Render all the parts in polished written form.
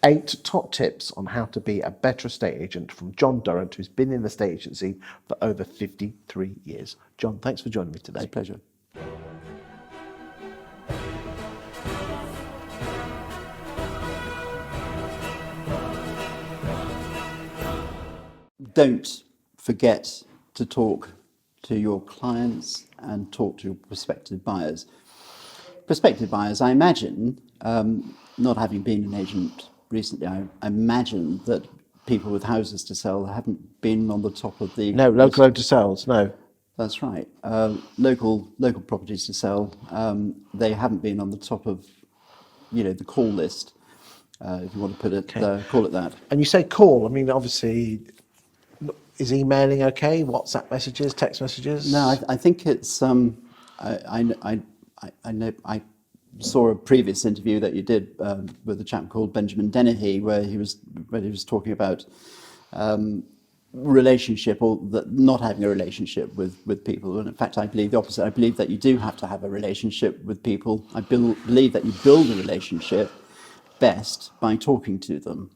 8 top tips on how to be a better estate agent from John Durrant, who's been in the estate agency for over 53 years. John, thanks for joining me today. It's a pleasure. Don't forget to talk to your clients and talk to your prospective buyers. Prospective buyers, I imagine, not having been an agent recently, I imagine that people with houses to sell haven't been on the top of the... No, local load to sales, no. That's right. Local properties to sell, they haven't been on the top of, the call list, if you want to put it, call it that. And you say call, I mean, obviously, is emailing okay? WhatsApp messages, text messages? No, I think it's, I know, I saw a previous interview that you did with a chap called Benjamin Dennehy, where he was talking about relationship, or that not having a relationship with people. And in fact, I believe the opposite. I believe that you do have to have a relationship with people. I believe that you build a relationship best by talking to them.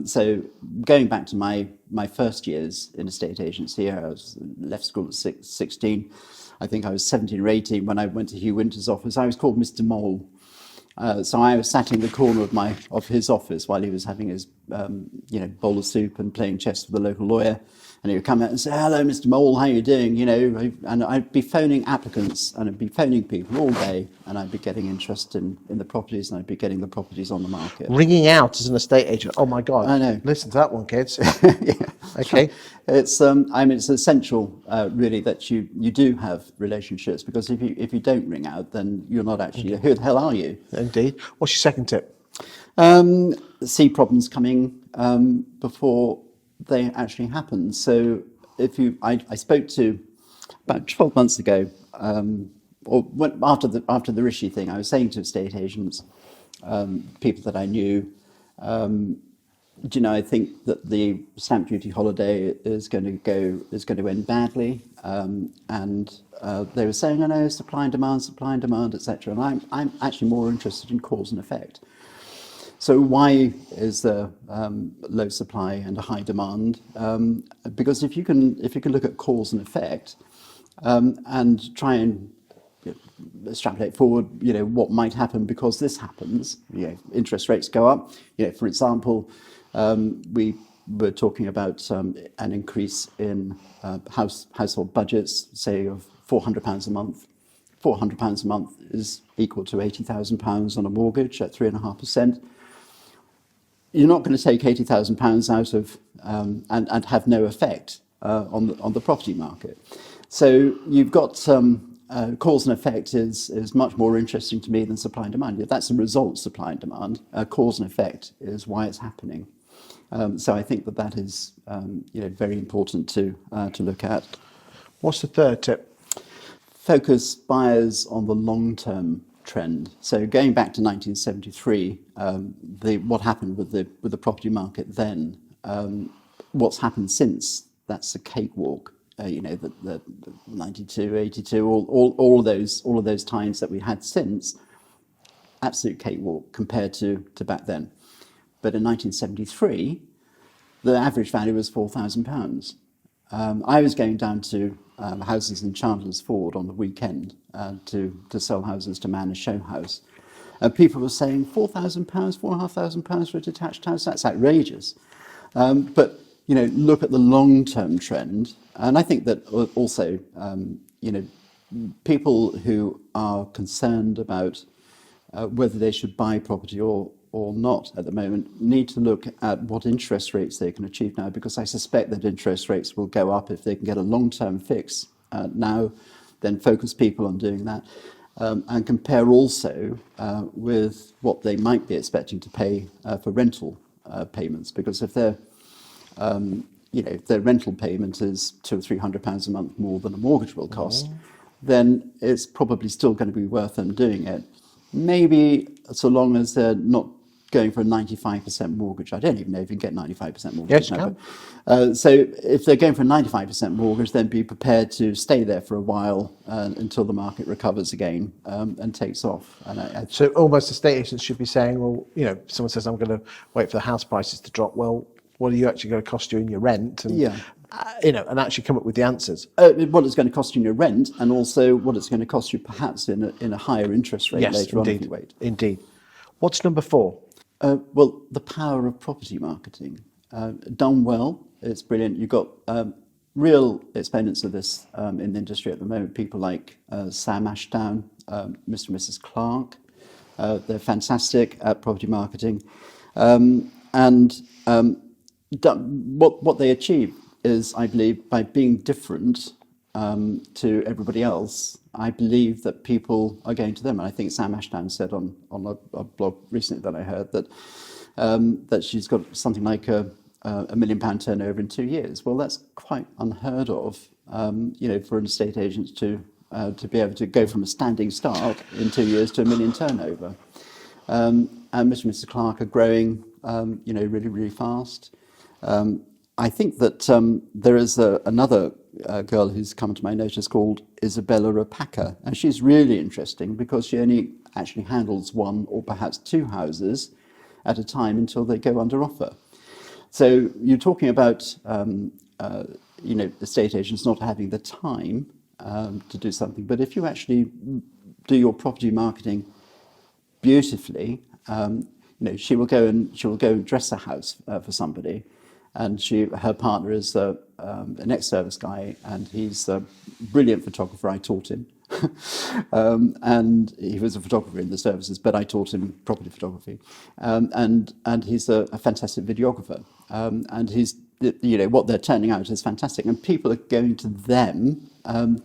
So going back to my first years in estate agency, I left school at 16. I think I was 17 or 18 when I went to Hugh Winter's office. I was called Mr. Mole. So I was sat in the corner of his office while he was having his bowl of soup and playing chess with the local lawyer. And he would come out and say, "Hello, Mr. Mole, how are you doing?" And I'd be phoning applicants and I'd be phoning people all day, and I'd be getting interest in the properties, and I'd be getting the properties on the market. Ringing out as an estate agent. Oh my God! I know. Listen to that one, kids. Yeah. Okay. It's it's essential really that you do have relationships, because if you don't ring out, then you're not actually who the hell are you? Indeed. What's your second tip? See problems coming before they actually happen. So I spoke to about 12 months ago, after the Rishi thing, I was saying to estate agents, people that I knew, I think that the stamp duty holiday is going to end badly, and they were saying, "I know, supply and demand, etc." And I'm actually more interested in cause and effect. So why is there low supply and a high demand? Because if you can look at cause and effect and try and extrapolate forward, what might happen because this happens. Interest rates go up. For example, we were talking about an increase in household budgets, say of £400 a month. £400 a month is equal to £80,000 on a mortgage at 3.5%. You're not going to take £80,000 out of and have no effect on the property market. So you've got cause and effect is much more interesting to me than supply and demand. That's the result, supply and demand. Cause and effect is why it's happening. So I think that is very important to look at. What's the third tip? Focus buyers on the long-term trend. So going back to 1973, what happened with the property market then, what's happened since, that's a cakewalk. The 92, 82, all of those times that we had since, absolute cakewalk compared to back then. But in 1973, the average value was £4,000. I was going down to houses in Chandler's Ford on the weekend to sell houses to man a show house. People were saying £4,000, £4,500 for a detached house. That's outrageous. But look at the long-term trend, and I think that also people who are concerned about whether they should buy property or not at the moment need to look at what interest rates they can achieve now, because I suspect that interest rates will go up. If they can get a long-term fix now, then focus people on doing that, and compare also with what they might be expecting to pay for rental payments, because if their rental payment is £200 or £300 a month more than a mortgage will cost, then it's probably still going to be worth them doing it. Maybe so long as they're not going for a 95% mortgage. I don't even know if you can get 95% mortgage. Yes, you now, can. but, so if they're going for a 95% mortgage, then be prepared to stay there for a while until the market recovers again and takes off. And So almost estate agents should be saying, well, you know, someone says, I'm going to wait for the house prices to drop. Well, what are you actually going to cost you in your rent? And, Yeah. you know, and actually come up with the answers. what it's going to cost you in your rent, and also what it's going to cost you perhaps in a higher interest rate Yes, later on if indeed. you wait. Indeed. What's number 4? Well, the power of property marketing. Done well, it's brilliant. You've got real exponents of this in the industry at the moment, people like Sam Ashdown, Mr. and Mrs. Clark. They're fantastic at property marketing. What they achieve is, I believe, by being different to everybody else, I believe that people are going to them. And I think Sam Ashdown said on a blog recently that I heard that she's got something like a £1 million turnover in 2 years. Well, that's quite unheard of, for an estate agent to be able to go from a standing start in 2 years to £1 million turnover. And Mr. and Mrs. Clark are growing, really, really fast. I think that there is another girl who's come to my notice called Isabella Rapaka, and she's really interesting because she only actually handles 1 or perhaps 2 houses at a time until they go under offer. So you're talking about, estate agents not having the time to do something, but if you actually do your property marketing beautifully, she will go and dress a house for somebody. And her partner is an ex-service guy, and he's a brilliant photographer. I taught him, and he was a photographer in the services, but I taught him property photography, and he's a fantastic videographer, and he's what they're turning out is fantastic, and people are going to them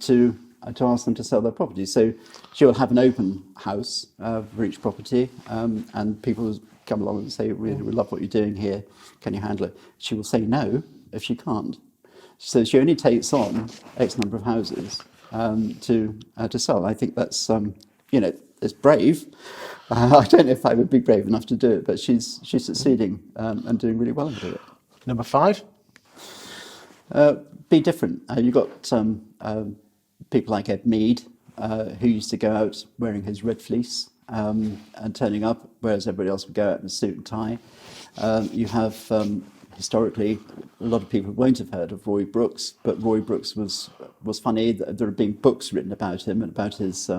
to ask them to sell their property. So she will have an open house for each property, and people will come along and say, we love what you're doing here, can you handle it? She will say no if she can't. So she only takes on X number of houses to sell. I think that's, it's brave. I don't know if I would be brave enough to do it, but she's succeeding and doing really well at it. Number 5? Be different. You've got people like Ed Mead, who used to go out wearing his red fleece and turning up, whereas everybody else would go out in a suit and tie. You have, historically, a lot of people won't have heard of Roy Brooks, but Roy Brooks was funny. There have been books written about him and about his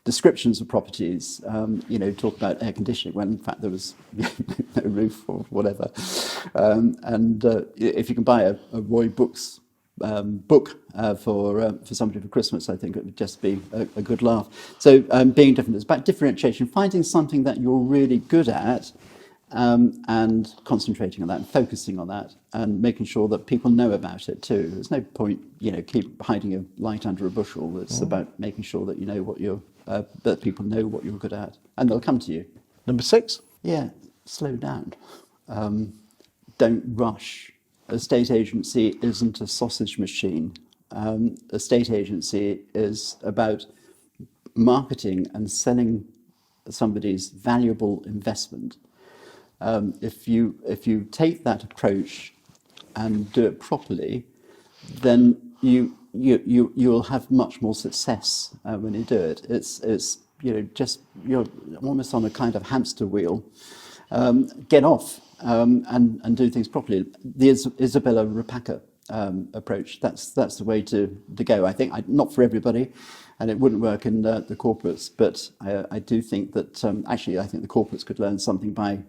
descriptions of properties, talk about air conditioning when in fact there was no roof or whatever. If you can buy a Roy Brooks book for somebody for Christmas, I think it would just be a good laugh. So being different is about differentiation, finding something that you're really good at and concentrating on that and focusing on that and making sure that people know about it too. There's no point, keep hiding a light under a bushel. It's about making sure that you know what that people know what you're good at, and they'll come to you. Number 6? Yeah, slow down. Don't rush. A estate agency isn't a sausage machine. A estate agency is about marketing and selling somebody's valuable investment. If you take that approach and do it properly, then you'll have much more success when you do it. It's you're almost on a kind of hamster wheel. Get off and do things properly. The Isabella Rapaka approach, that's the way to go. I think not for everybody, and it wouldn't work in the corporates. But I do think that actually I think the corporates could learn something by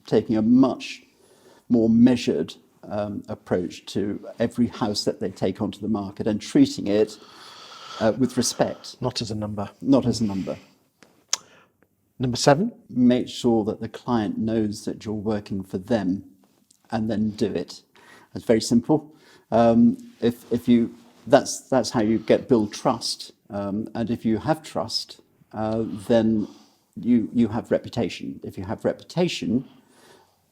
taking a much more measured approach to every house that they take onto the market and treating it with respect. Not as a number. Not as a number. Number 7? Make sure that the client knows that you're working for them, and then do it. It's very simple. That's how you build trust. And if you have trust, then you have reputation. If you have reputation,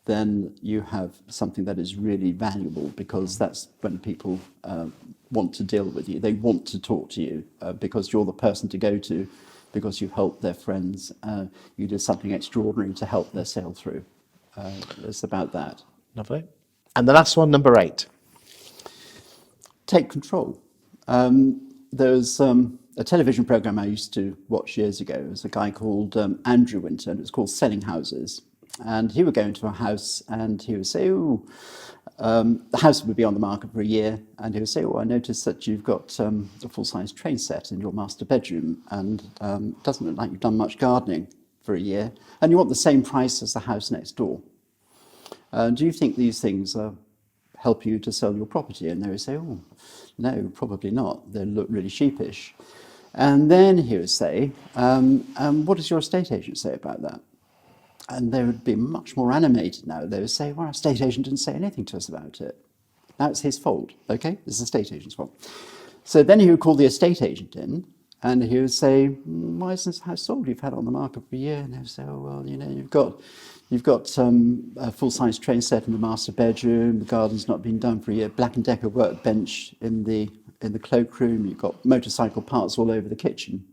then you have something that is really valuable, because that's when people want to deal with you. They want to talk to you because you're the person to go to, because you helped their friends, you did something extraordinary to help their sale through. It's about that. Lovely. And the last one, number 8. Take control. There was a television program I used to watch years ago. It was a guy called Andrew Winter, and it was called Selling Houses. And he would go into a house and he would say, "Oh, the house would be on the market for a year." And he would say, "Oh, I noticed that you've got a full-size train set in your master bedroom, and it doesn't look like you've done much gardening for a year. And you want the same price as the house next door. Do you think these things help you to sell your property?" And they would say, "Oh, no, probably not. They look really sheepish." And then he would say, "What does your estate agent say about that?" And they would be much more animated now. They would say, "Well, our estate agent didn't say anything to us about it." Now it's his fault, okay? It's the estate agent's fault. So then he would call the estate agent in, and he would say, "Why isn't this house sold? You've had it on the market for a year." And they would say, "Oh, well, you've got a full-size train set in the master bedroom. The garden's not been done for a year. Black and Decker workbench in the cloakroom. You've got motorcycle parts all over the kitchen."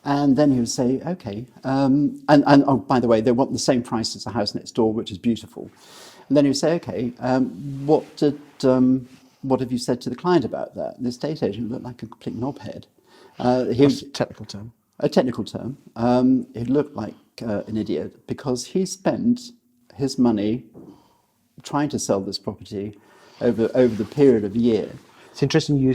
And then he would say, "Okay, and oh, by the way, they want the same price as the house next door, which is beautiful." And then he would say, "Okay, what have you said to the client about that?" And the estate agent looked like a complete knobhead. That's a technical term. A technical term. He looked like an idiot because he spent his money trying to sell this property over the period of a year. It's interesting you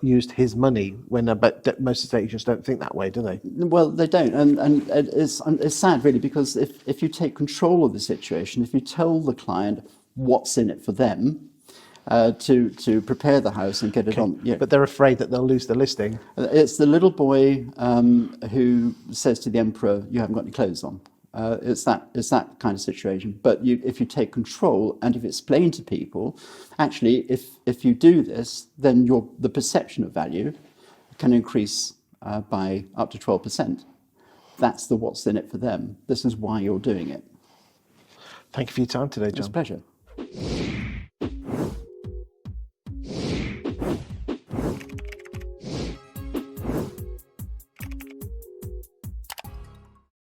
used his money when but most estate agents don't think that way, do they? Well, they don't, and it's sad really, because if you take control of the situation, if you tell the client what's in it for them, to prepare the house and get it on. Yeah. But they're afraid that they'll lose the listing. It's the little boy who says to the emperor, "You haven't got any clothes on." It's that kind of situation. But if you take control and if you explain to people, actually, if you do this, then the perception of value can increase by up to 12%. That's what's in it for them. This is why you're doing it. Thank you for your time today, John. It's a pleasure.